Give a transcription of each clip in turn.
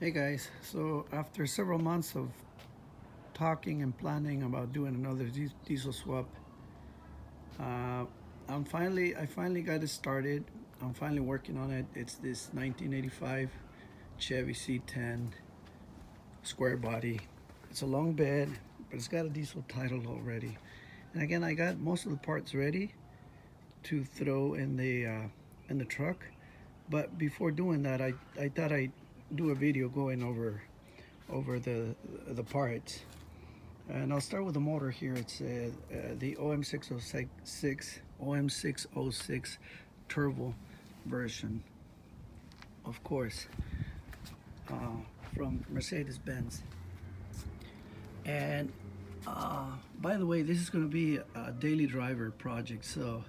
Hey guys, so after several months of talking and planning about doing another diesel swap, uh, I finally got it started. I'm finally working on it. It's this 1985 Chevy C10 square body. It's a long bed, but it's got a diesel title already. And again, I got most of the parts ready to throw in the truck. But before doing that, I thought I'd do a video going over the parts. And I'll start with the motor here. It's the OM606 turbo version, of course, uh, from Mercedes-Benz. And by the way, this is going to be a daily driver project, so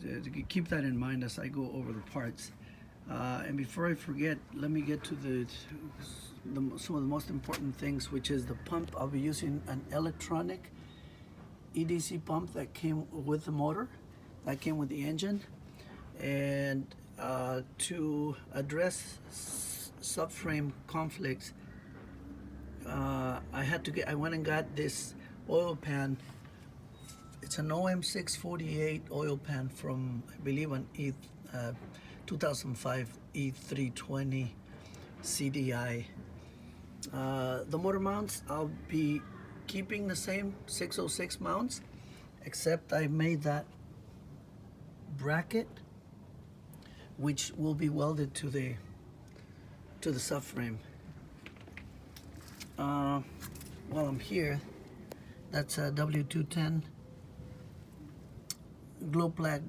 to keep that in mind as I go over the parts. And before I forget, let me get to some of the most important things, which is the pump. I'll be using an electronic EDC pump that came with the motor, that came with the engine. And to address subframe conflicts, I went and got this oil pan. It's an OM608 oil pan from, I believe, an 2005 E320 CDI. The motor mounts, I'll be keeping the same 606 mounts, except I made that bracket, which will be welded to the subframe. While I'm here, that's a W210 glow plug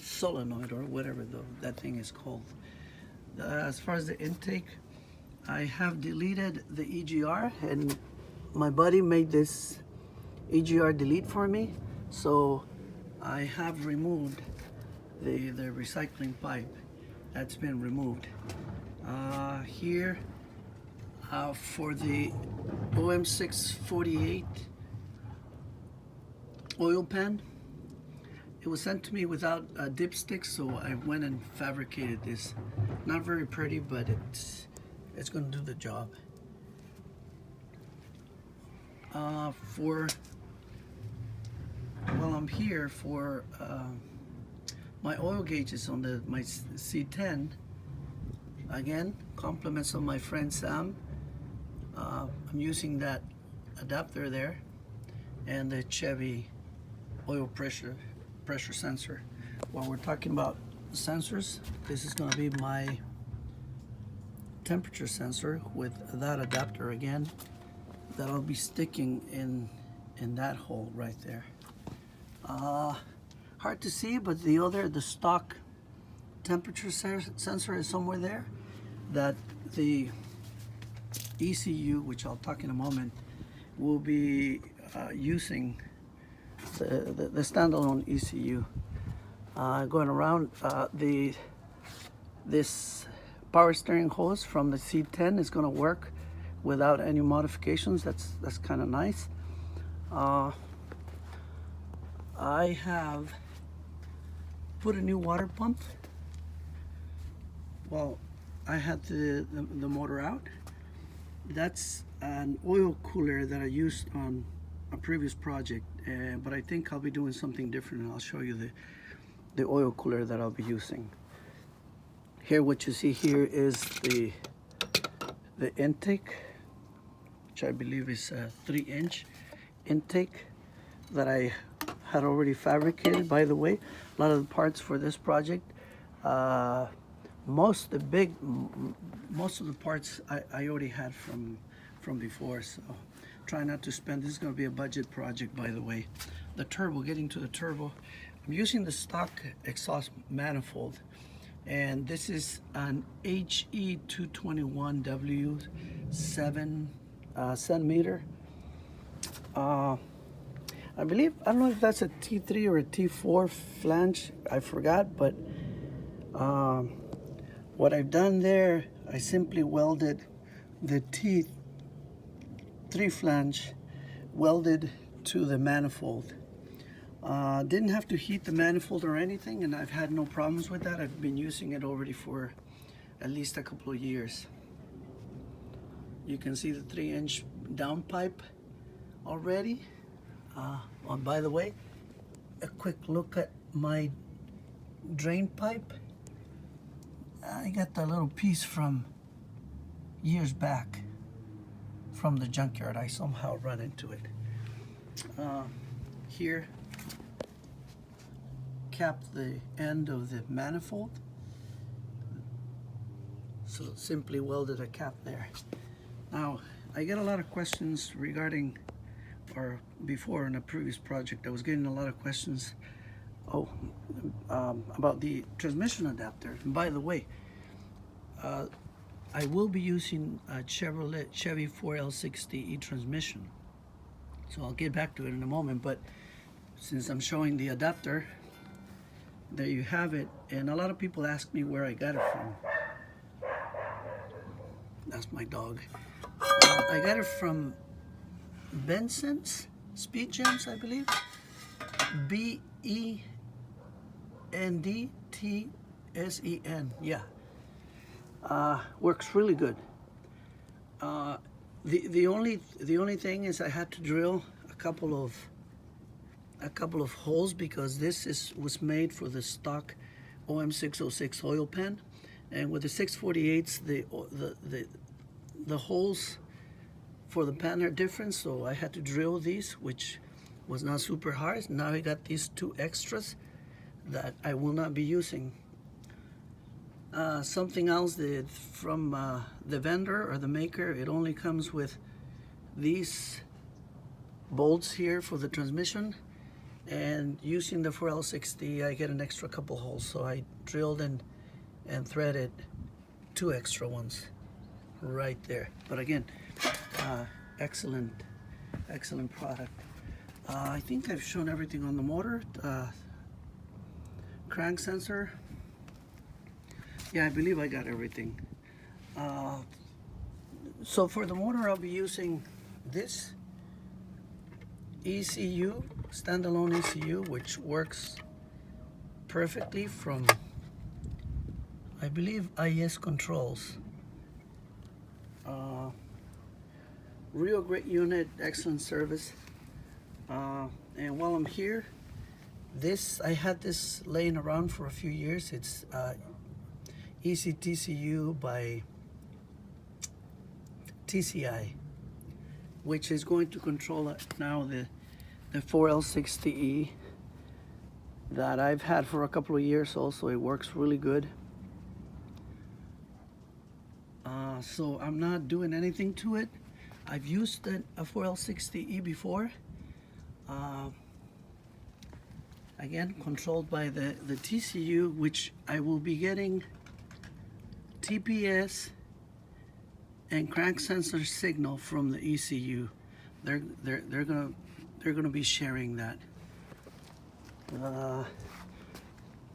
solenoid, or whatever that thing is called. As far as the intake, I have deleted the EGR, and my buddy made this EGR delete for me, so I have removed the recycling pipe. That's been removed. Here, for the OM648 oil pan, it was sent to me without dipsticks, so I went and fabricated this. Not very pretty, but it's going to do the job. While I'm here, for my oil gauges on my C10, again, compliments of my friend Sam. I'm using that adapter there, and the Chevy oil pressure sensor. While we're talking about sensors, this is going to be my temperature sensor with that adapter again, that I'll be sticking in that hole right there. Hard to see, but the stock temperature sensor is somewhere there, that the ECU, which I'll talk in a moment, will be using the standalone ECU. Going around, this power steering hose from the C10 is going to work without any modifications. That's kind of nice. I have put a new water pump. Well, I had the motor out. That's an oil cooler that I used on a previous project, but I think I'll be doing something different, and I'll show you the oil cooler that I'll be using. Here, what you see here is the intake, which I believe is a 3-inch intake that I had already fabricated. By the way, a lot of the parts for this project, most of the parts I already had from before, so try not to spend. This is going to be a budget project, by the way. The turbo, getting to the turbo, I'm using the stock exhaust manifold, and this is an HE221W 7 centimeter. I don't know if that's a T3 or a T4 flange, I forgot, but what I've done there, I simply welded the T3 flange welded to the manifold. Didn't have to heat the manifold or anything, and I've had no problems with that. I've been using it already for at least a couple of years. You can see the 3-inch downpipe already. Oh, by the way, a quick look at my drain pipe. I got that little piece from years back from the junkyard. I somehow run into it. Here, cap the end of the manifold. So simply welded a cap there. Now, I get a lot of questions regarding, or before in a previous project, I was getting a lot of questions about the transmission adapter. And by the way, I will be using a Chevy 4L60E transmission. So I'll get back to it in a moment, but since I'm showing the adapter, there you have it. And a lot of people ask me where I got it from. That's my dog. I got it from Benson's Speed Gems, I believe. BENDTSEN. Yeah. Works really good. The only thing is I had to drill a couple of holes because this was made for the stock OM606 oil pan, and with the 648s the holes for the pan are different, so I had to drill these, which was not super hard. Now I got these 2 extras that I will not be using. Something else that from the vendor or the maker, it only comes with these bolts here for the transmission, and using the 4L60 I get an extra couple holes, so I drilled and threaded 2 extra ones right there. But again, excellent product. I think I've shown everything on the motor. Crank sensor, yeah, I believe I got everything. So for the motor, I'll be using this ECU, standalone ECU, which works perfectly from, I believe, IS Controls. Real great unit, excellent service. And while I'm here, I had this laying around for a few years. It's ECTCU by TCI, which is going to control now the 4L60E that I've had for a couple of years also. It works really good. So I'm not doing anything to it. I've used a 4L60E before. Again, controlled by the TCU, which I will be getting TPS and crank sensor signal from the ECU. They're gonna be sharing that.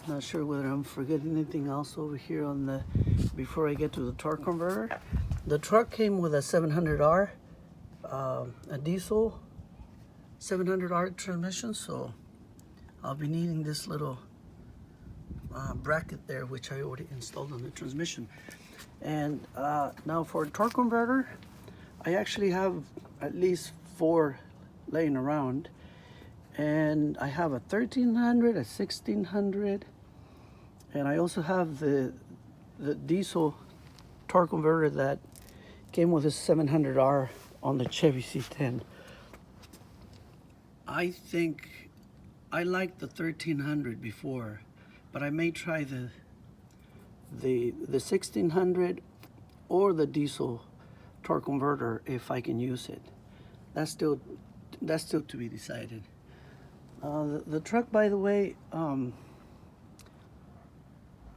Not sure whether I'm forgetting anything else over here on the, before I get to the torque converter. The truck came with a 700R, a diesel 700R transmission, so I'll be needing this little bracket there, which I already installed on the transmission. And now for a torque converter, I actually have at least 4 laying around, and I have a 1300, a 1600, and I also have the diesel torque converter that came with a 700R on the Chevy C10. I think I liked the 1300 before, but I may try the 1600 or the diesel torque converter if I can use it. That's still to be decided. The truck, by the way,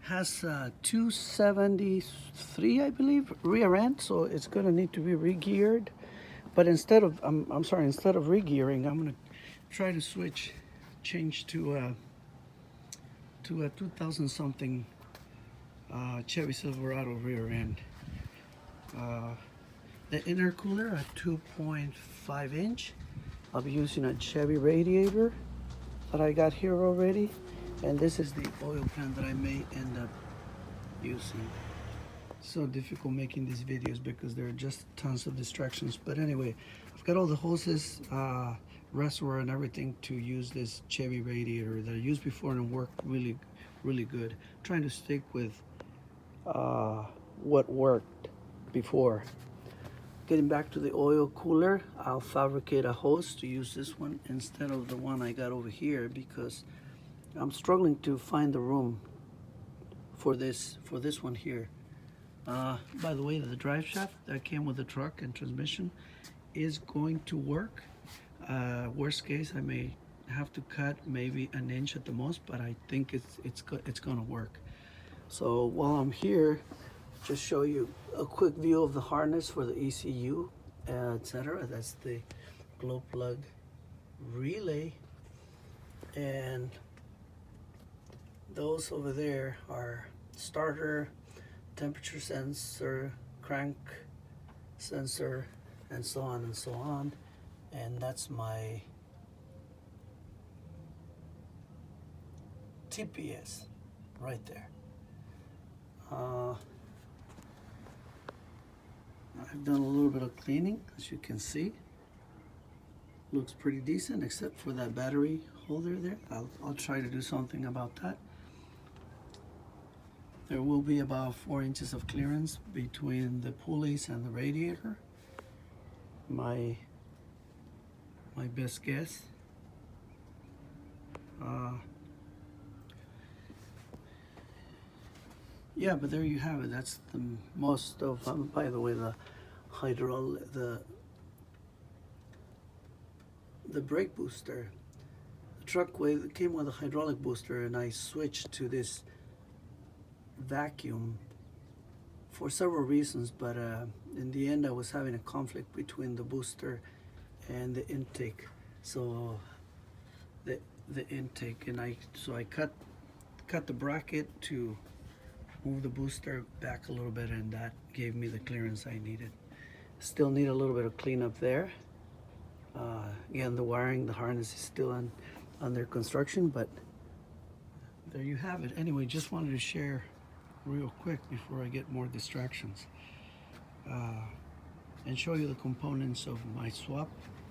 has 273, I believe, rear end, so it's gonna need to be re-geared. But instead of, instead of re-gearing, I'm gonna try to change to a 2000 something Chevy Silverado rear end. The intercooler, a 2.5 inch. I'll be using a Chevy radiator that I got here already, and this is the oil pan that I may end up using. so difficult making these videos because there are just tons of distractions. But anyway, I've got all the hoses, reservoir and everything to use this Chevy radiator that I used before and it worked really good. I'm trying to stick with what worked before. Getting back to the oil cooler, I'll fabricate a hose to use this one instead of the one I got over here because I'm struggling to find the room for this one here. By the way, the drive shaft that came with the truck and transmission is going to work. Worst case, I may have to cut maybe an inch at the most, but I think it's gonna work. So while I'm here, just show you a quick view of the harness for the ECU, etc. That's the glow plug relay, and those over there are starter, temperature sensor, crank sensor, and so on and so on. And that's my TPS right there. I've done a little bit of cleaning, as you can see. Looks pretty decent, except for that battery holder there. I'll try to do something about that. There will be about 4 inches of clearance between the pulleys and the radiator. My best guess. Yeah, but there you have it. That's the most of. By the way, the brake booster. The truck came with a hydraulic booster, and I switched to this vacuum for several reasons. But in the end, I was having a conflict between the booster and the intake. So the intake, and I cut the bracket to move the booster back a little bit, and that gave me the clearance I needed. Still need a little bit of cleanup there. Again, the wiring, the harness is still under construction, but there you have it. Anyway, just wanted to share real quick before I get more distractions and show you the components of my swap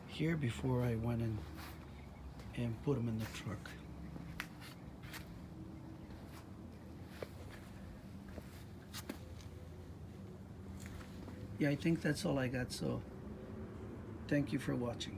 here before I went in and put them in the truck. Yeah, I think that's all I got, so thank you for watching.